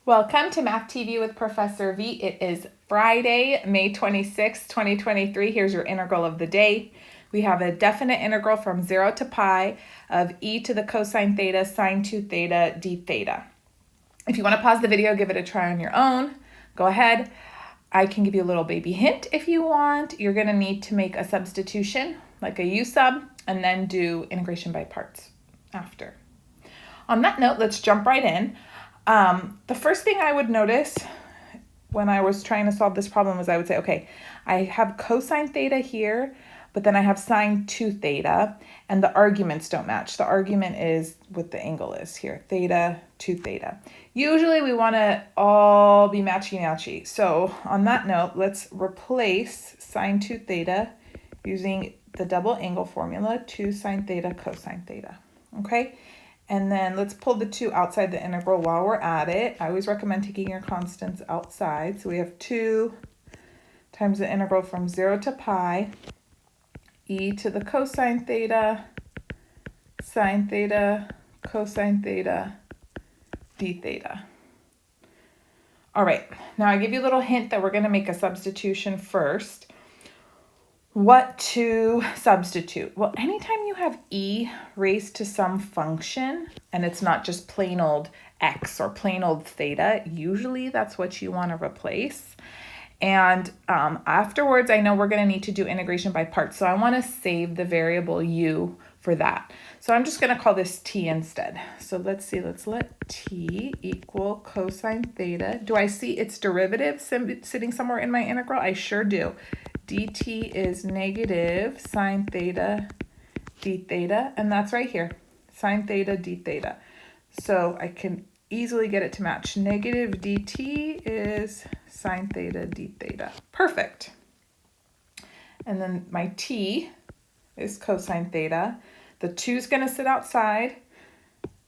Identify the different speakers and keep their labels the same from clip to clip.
Speaker 1: Welcome to Math TV with Professor V. It is Friday, May 26, 2023. Here's your integral of the day. We have a definite integral from 0 to pi of e to the cosine theta sine 2 theta d theta. If you want to pause the video, give it a try on your own, go ahead. I can give you a little baby hint if you want. You're going to need to make a substitution, like a u sub, and then do integration by parts after. On that note, let's jump right in. The first thing I would notice when I was trying to solve this problem was I would say, okay, I have cosine theta here, but then I have sine 2 theta, and the arguments don't match. The argument is what the angle is here, theta, 2 theta. Usually we want to all be matchy-matchy. So on that note, let's replace sine 2 theta using the double angle formula, 2 sine theta cosine theta, okay? And then let's pull the 2 outside the integral while we're at it. I always recommend taking your constants outside. So we have 2 times the integral from 0 to pi, e to the cosine theta, sine theta, cosine theta, d theta. All right, now I give you a little hint that we're going to make a substitution first. What to substitute? Well, anytime you have e raised to some function and it's not just plain old x or plain old theta, usually that's what you want to replace. And afterwards, I know we're going to need to do integration by parts, so I want to save the variable u for that. So I'm just going to call this t instead. So let's see, let's let t equal cosine theta. Do I see its derivative sitting somewhere in my integral? I sure do. dt is negative sine theta d theta, and that's right here, sine theta d theta. So I can easily get it to match. Negative dt is sine theta d theta. Perfect. And then my t is cosine theta. The 2 is going to sit outside,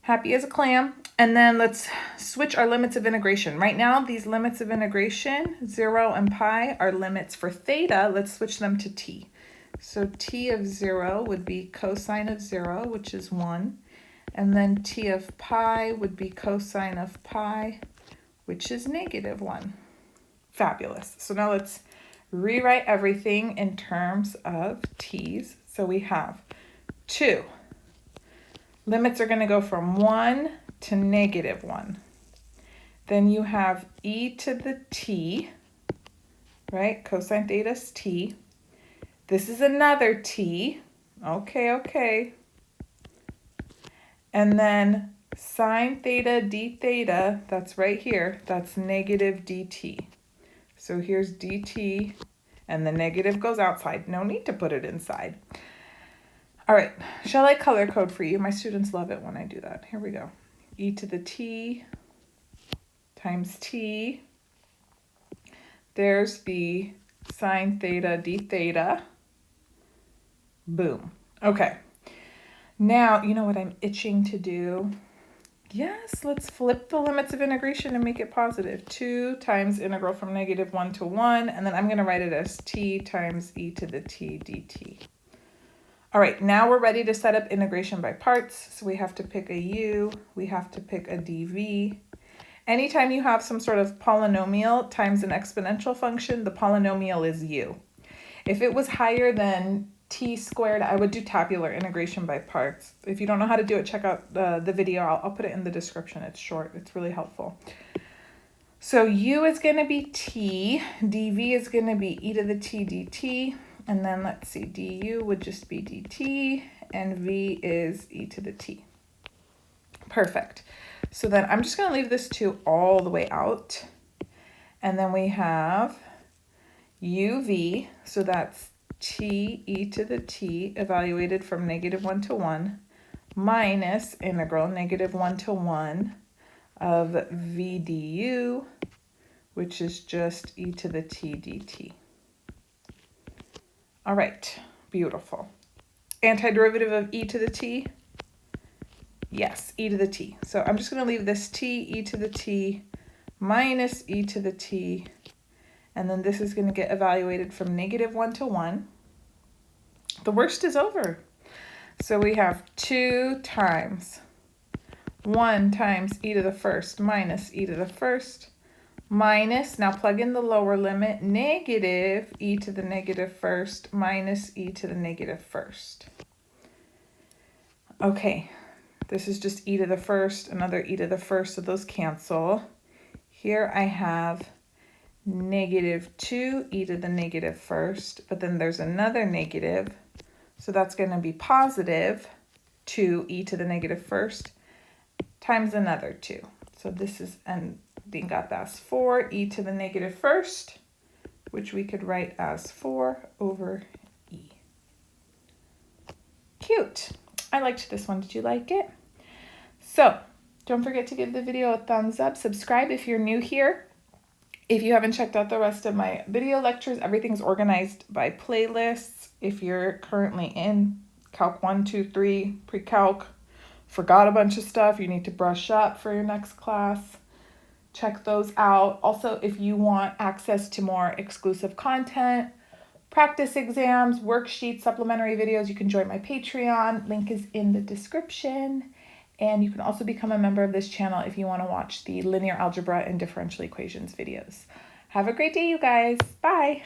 Speaker 1: happy as a clam. And then let's switch our limits of integration. Right now, these limits of integration, 0 and pi, are limits for theta. Let's switch them to t. So t of 0 would be cosine of 0, which is 1. And then t of pi would be cosine of pi, which is negative 1. Fabulous. So now let's rewrite everything in terms of t's. So we have 2. Limits are going to go from 1 to negative 1. Then you have e to the t, right? Cosine theta is t. This is another t. Okay. And then sine theta d theta, that's right here, that's negative dt. So here's dt, and the negative goes outside. No need to put it inside. All right, shall I color code for you? My students love it when I do that. Here we go. E to the t times t. There's the sine theta d theta. Boom. Okay. Now, you know what I'm itching to do? Yes, let's flip the limits of integration and make it positive. 2 times integral from negative 1 to 1, and then I'm going to write it as t times e to the t dt. All right, now we're ready to set up integration by parts. So we have to pick a u, we have to pick a dv. Anytime you have some sort of polynomial times an exponential function, the polynomial is u. If it was higher than t squared, I would do tabular integration by parts. If you don't know how to do it, check out the video. I'll put it in the description. It's short. It's really helpful. So u is going to be t, dv is going to be e to the t dt, and then let's see, du would just be dt, and v is e to the t. Perfect. So then I'm just going to leave this 2 all the way out, and then we have uv, so that's t e to the t evaluated from negative 1 to 1 minus integral negative 1 to 1 of v du, which is just e to the t dt. All right, beautiful. Antiderivative of e to the t? Yes, e to the t. So I'm just going to leave this t e to the t minus e to the t, and then this is going to get evaluated from negative 1 to 1. The worst is over. So we have 2 times 1 times e to the first minus e to the first minus, now plug in the lower limit, negative e to the negative first minus e to the negative first. Okay, this is just e to the first, another e to the first, so those cancel. Here I have negative 2 e to the negative first, but then there's another negative, so that's going to be positive 2 e to the negative first times another 2. So this is ending up as 4 e to the negative first, which we could write as 4 over e. Cute. I liked this one. Did you like it? So don't forget to give the video a thumbs up. Subscribe if you're new here. If you haven't checked out the rest of my video lectures, everything's organized by playlists. If you're currently in Calc 1, 2, 3, pre-calc, forgot a bunch of stuff, you need to brush up for your next class, check those out. Also, if you want access to more exclusive content, practice exams, worksheets, supplementary videos, you can join my Patreon. Link is in the description. And you can also become a member of this channel if you want to watch the linear algebra and differential equations videos. Have a great day, you guys. Bye.